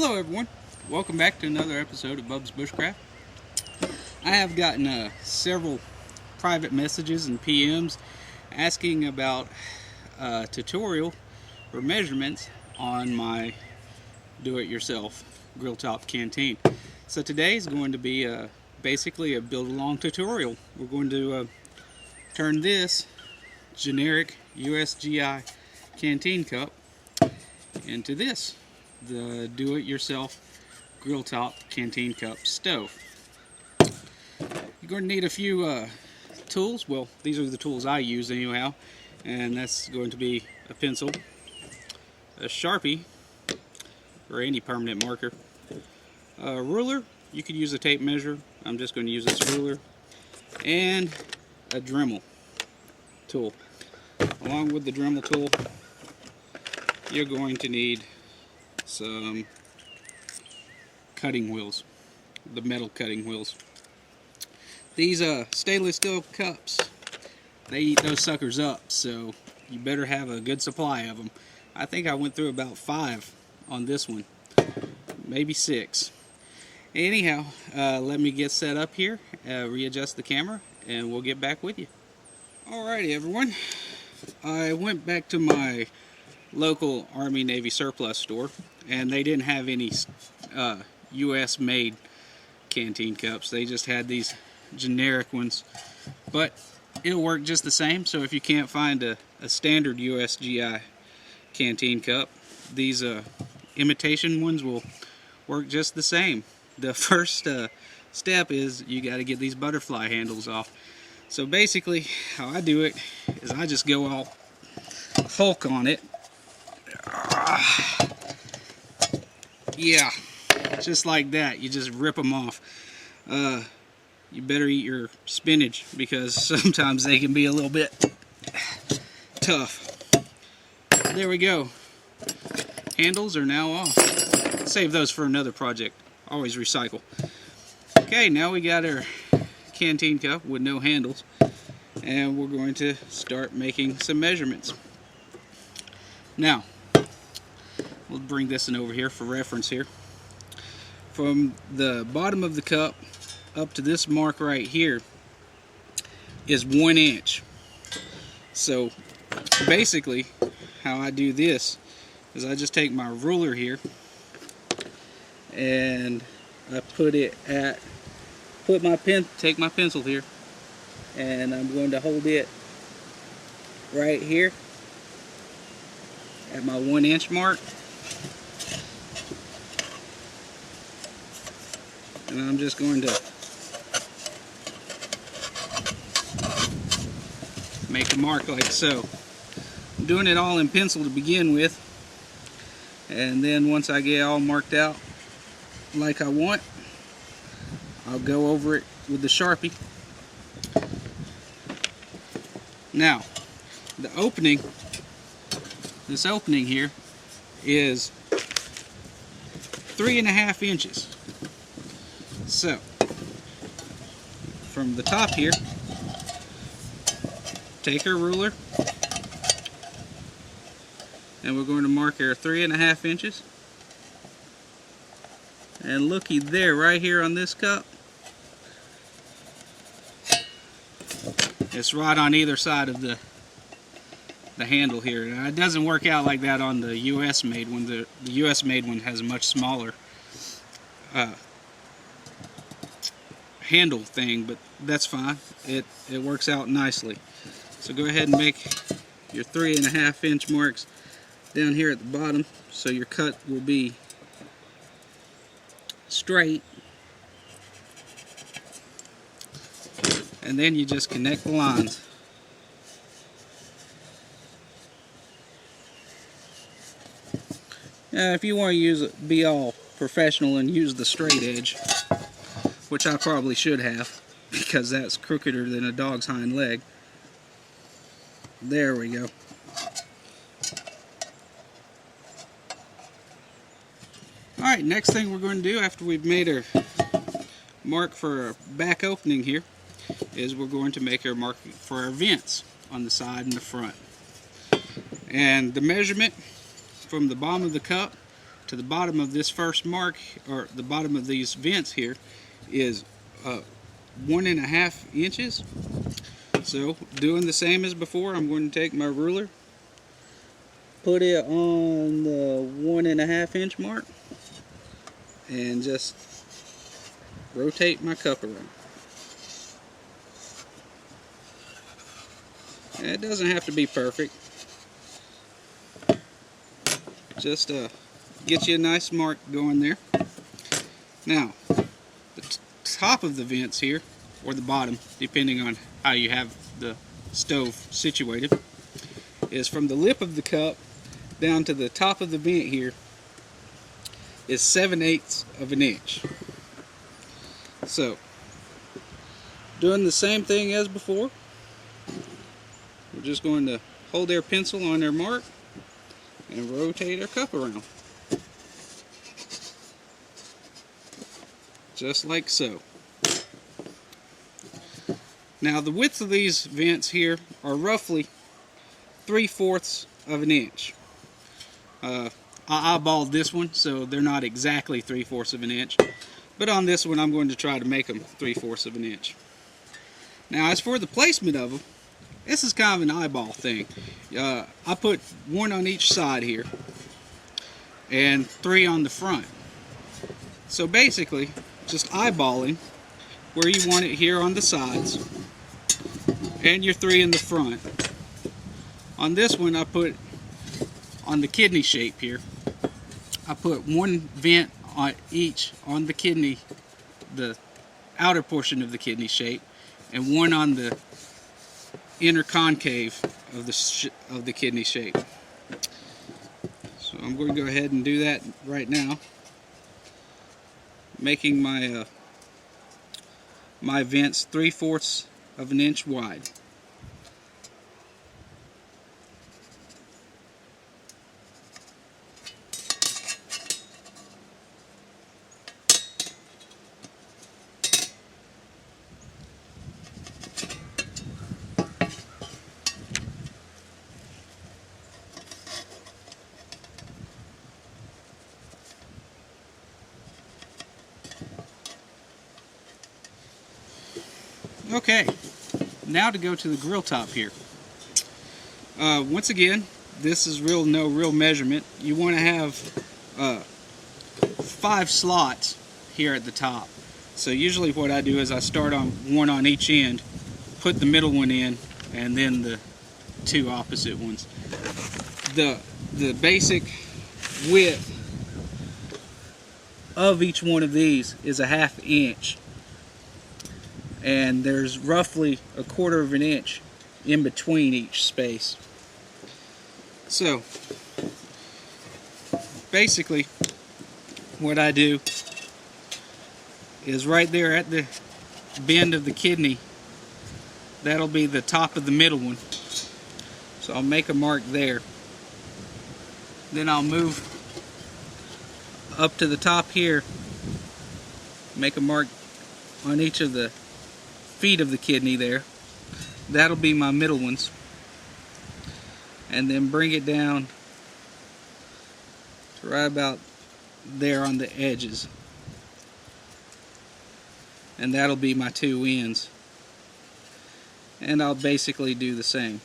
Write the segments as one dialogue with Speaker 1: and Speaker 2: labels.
Speaker 1: Hello everyone, welcome back to another episode of Bub's Bushcraft. I have gotten several private messages and PMs asking about a tutorial or measurements on my do-it-yourself Grill Top Canteen. So today is going to be basically a build-along tutorial. We're going to turn this generic USGI canteen cup into this, the do-it-yourself Grill Top Canteen Cup Stove. You're going to need a few tools. Well, these are the tools I use anyhow, and that's going to be a pencil, a Sharpie, or any permanent marker, a ruler. You could use a tape measure. I'm just going to use this ruler, and a Dremel tool. Along with the Dremel tool, you're going to need some cutting wheels, the metal cutting wheels. These stainless steel cups, they eat those suckers up, so you better have a good supply of them. I think I went through about 5 on this one, maybe 6. Anyhow, let me get set up here, readjust the camera, and we'll get back with you. Alrighty everyone, I went back to my local Army Navy surplus store, and they didn't have any US made canteen cups. They just had these generic ones, but it'll work just the same. So if you can't find a standard USGI canteen cup, these imitation ones will work just the same. The first step is you got to get these butterfly handles off. So basically how I do it is I just go all Hulk on it. Yeah, just like that. You just rip them off. You better eat your spinach because sometimes they can be a little bit tough. There we go. Handles are now off. Save those for another project. Always recycle. Okay, now we got our canteen cup with no handles, and we're going to start making some measurements. Now, we'll bring this in over here for reference here. From the bottom of the cup up to this mark right here is 1 inch. So basically how I do this is I just take my ruler here and I take my pencil here, and I'm going to hold it right here at my 1 inch mark, and I'm just going to make a mark like so. I'm doing it all in pencil to begin with, and then once I get all marked out like I want, I'll go over it with the Sharpie. Now, the opening, this opening here is 3.5 inches. So, from the top here, take our ruler, and we're going to mark our 3.5 inches. And looky there, right here on this cup, it's right on either side of the handle here. Now, it doesn't work out like that on the US made one. The US made one has a much smaller handle thing, but that's fine. It works out nicely. So go ahead and make your 3.5 inch marks down here at the bottom, so your cut will be straight, and then you just connect the lines. Now if you want to be all professional and use the straight edge, which I probably should have because that's crookeder than a dog's hind leg. There we go. Alright, next thing we're going to do after we've made our mark for our back opening here is we're going to make our mark for our vents on the side and the front. And the measurement from the bottom of the cup to the bottom of this first mark, or the bottom of these vents here, is 1.5 inches. So doing the same as before, I'm going to take my ruler, put it on the 1.5 inch mark, and just rotate my cup around. And it doesn't have to be perfect. Just get you a nice mark going there. Now, the top of the vents here, or the bottom, depending on how you have the stove situated, is from the lip of the cup down to the top of the vent here is 7/8 of an inch. So, doing the same thing as before, we're just going to hold our pencil on our mark and rotate our cup around. Just like so. Now the width of these vents here are roughly 3/4 of an inch. I eyeballed this one, so they're not exactly 3/4 of an inch. But on this one, I'm going to try to make them 3/4 of an inch. Now, as for the placement of them, this is kind of an eyeball thing. I put one on each side here, and 3 on the front. So basically, just eyeballing where you want it here on the sides, and your 3 in the front. On this one, I put on the kidney shape here, I put one vent on each on the kidney, the outer portion of the kidney shape, and one on the inner concave of the kidney shape. So I'm going to go ahead and do that right now, making my my vents 3/4 of an inch wide. Okay, now to go to the grill top here. Once again, this is no real measurement. You want to have 5 slots here at the top. So usually what I do is I start on one on each end, put the middle one in, and then the 2 opposite ones. The basic width of each one of these is 1/2 inch. And there's roughly 1/4 of an inch in between each space. So basically what I do is right there at the bend of the kidney, that'll be the top of the middle one. So I'll make a mark there. Then I'll move up to the top here, make a mark on each of the feet of the kidney there. That'll be my middle ones. And then bring it down to right about there on the edges. And that'll be my 2 ends. And I'll basically do the same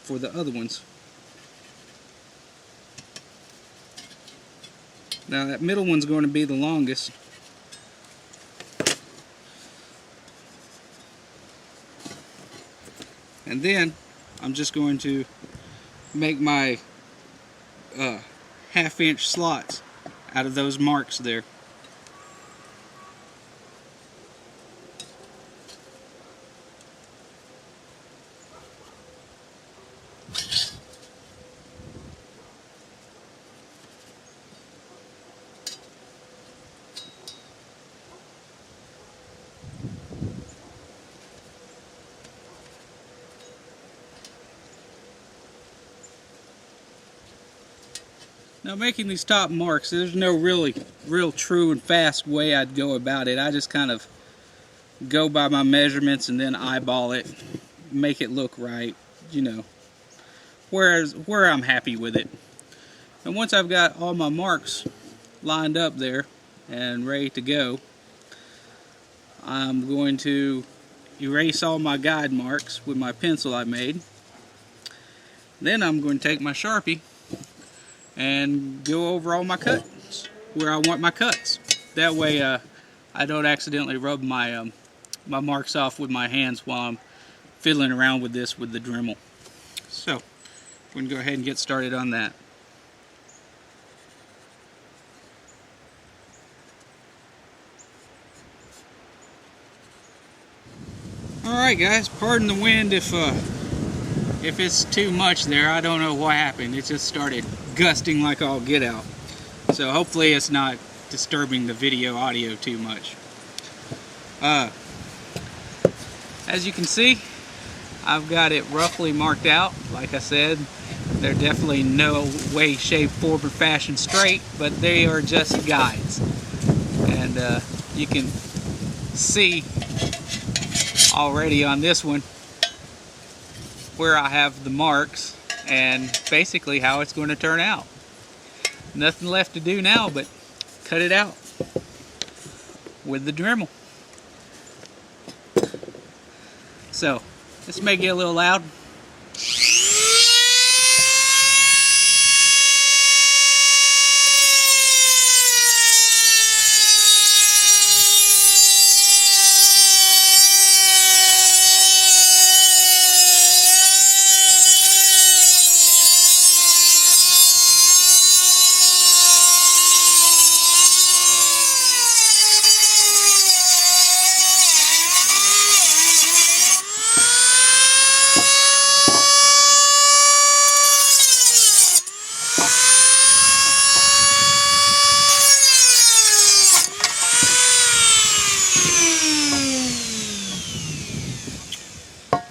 Speaker 1: for the other ones. Now that middle one's going to be the longest. And then I'm just going to make my 1/2 inch slots out of those marks there. Now making these top marks, there's no real true and fast way I'd go about it. I just kind of go by my measurements and then eyeball it, make it look right, you know, where I'm happy with it. And once I've got all my marks lined up there and ready to go, I'm going to erase all my guide marks with my pencil I made. Then I'm going to take my Sharpie and go over all my cuts where I want my cuts. That way I don't accidentally rub my my marks off with my hands while I'm fiddling around with this with the Dremel. So we're going to go ahead and get started on that. Alright guys, pardon the wind if it's too much there. I don't know what happened. It just started gusting like all get out. So hopefully it's not disturbing the video audio too much. As you can see, I've got it roughly marked out. Like I said, they're definitely no way, shape, form, or fashion straight, but they are just guides. And you can see already on this one where I have the marks and basically how it's going to turn out. Nothing left to do now but cut it out with the Dremel. So this may get a little loud.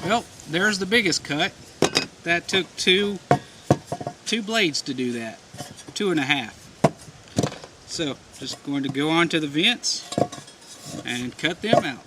Speaker 1: Well, there's the biggest cut. That took two blades to do that, 2.5. So just going to go onto the vents and cut them out.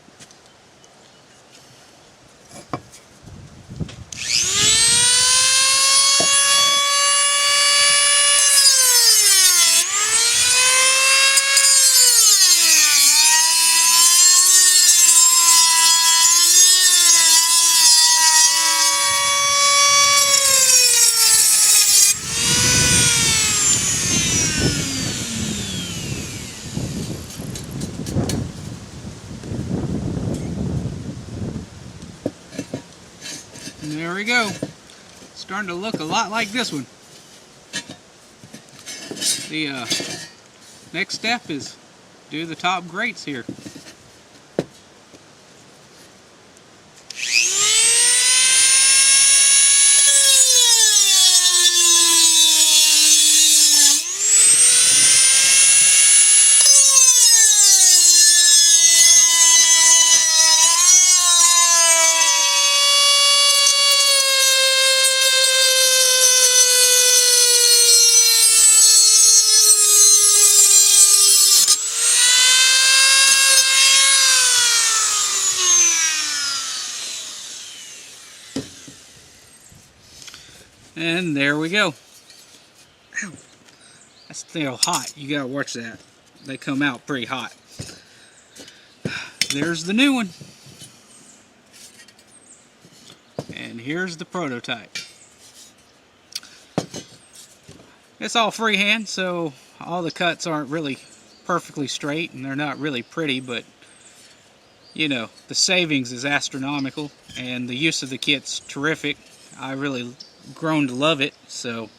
Speaker 1: And there we go. Starting to look a lot like this one. The next step is do the top grates here. And there we go. Ow. That's still hot. You gotta watch that. They come out pretty hot. There's the new one. And here's the prototype. It's all freehand, so all the cuts aren't really perfectly straight and they're not really pretty, but you know, the savings is astronomical and the use of the kit's terrific. I really grown to love it, so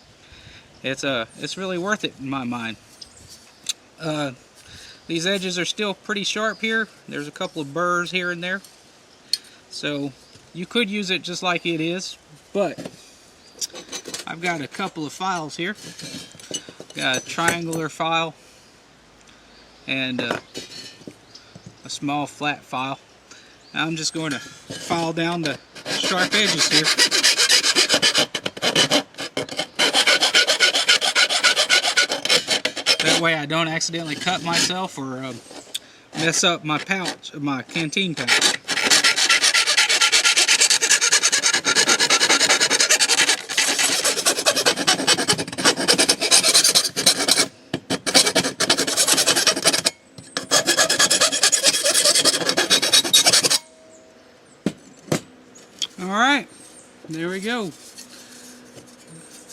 Speaker 1: it's really worth it in my mind. These edges are still pretty sharp here. There's a couple of burrs here and there, so you could use it just like it is, but I've got a couple of files here. Got a triangular file and a small flat file. Now I'm just going to file down the sharp edges here. That way I don't accidentally cut myself or mess up my pouch, my canteen pouch. we go.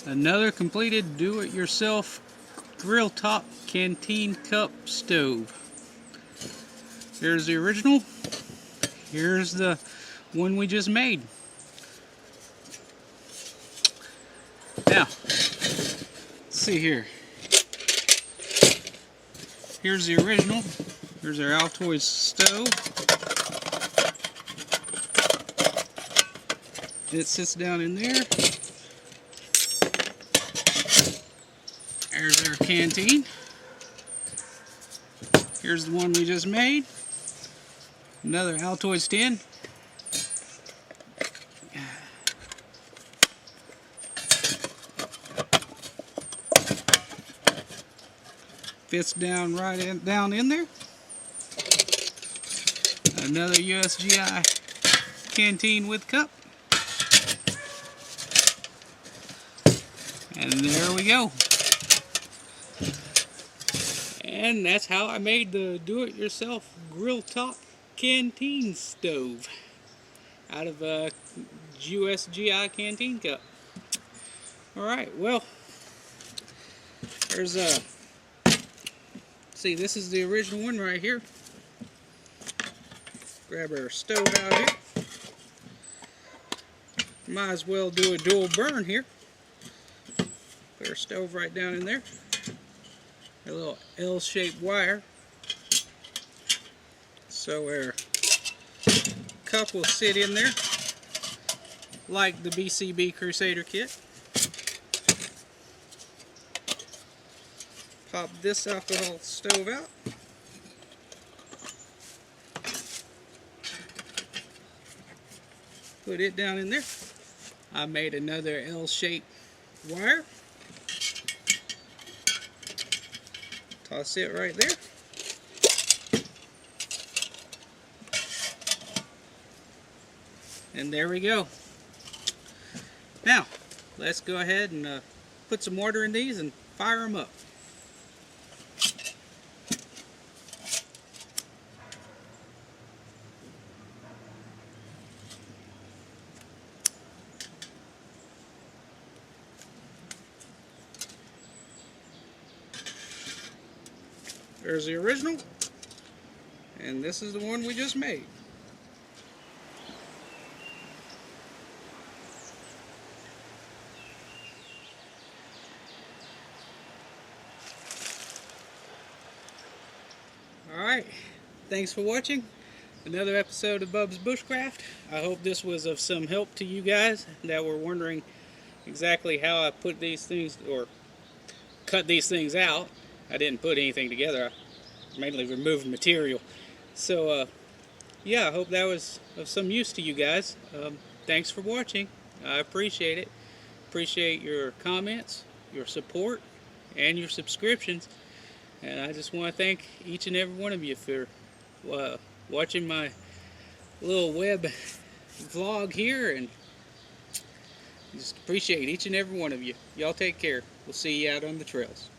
Speaker 1: Another completed do-it-yourself Grill Top Canteen Cup Stove. Here's the original. Here's the one we just made. Now, let's see here. Here's the original. Here's our Altoids stove. It sits down in there. There's our canteen. Here's the one we just made. Another Altoids tin. Fits down down in there. Another USGI canteen with cup. And there we go. And that's how I made the do-it-yourself Grill Top Canteen Stove out of a USGI canteen cup. Alright, well, there's a... See, this is the original one right here. Grab our stove out here. Might as well do a dual burn here. Put our stove right down in there. A little L-shaped wire. So our cup will sit in there like the BCB Crusader kit. Pop this alcohol stove out. Put it down in there. I made another L-shaped wire. Toss it right there. And there we go. Now, let's go ahead and put some water in these and fire them up. There's the original, and this is the one we just made. Alright, thanks for watching another episode of Bub's Bushcraft. I hope this was of some help to you guys that were wondering exactly how I put these things, or cut these things out. I didn't put anything together. I mainly removed material. So, yeah, I hope that was of some use to you guys. Thanks for watching. I appreciate it. Appreciate your comments, your support, and your subscriptions. And I just want to thank each and every one of you for watching my little web vlog here. And just appreciate each and every one of you. Y'all take care. We'll see you out on the trails.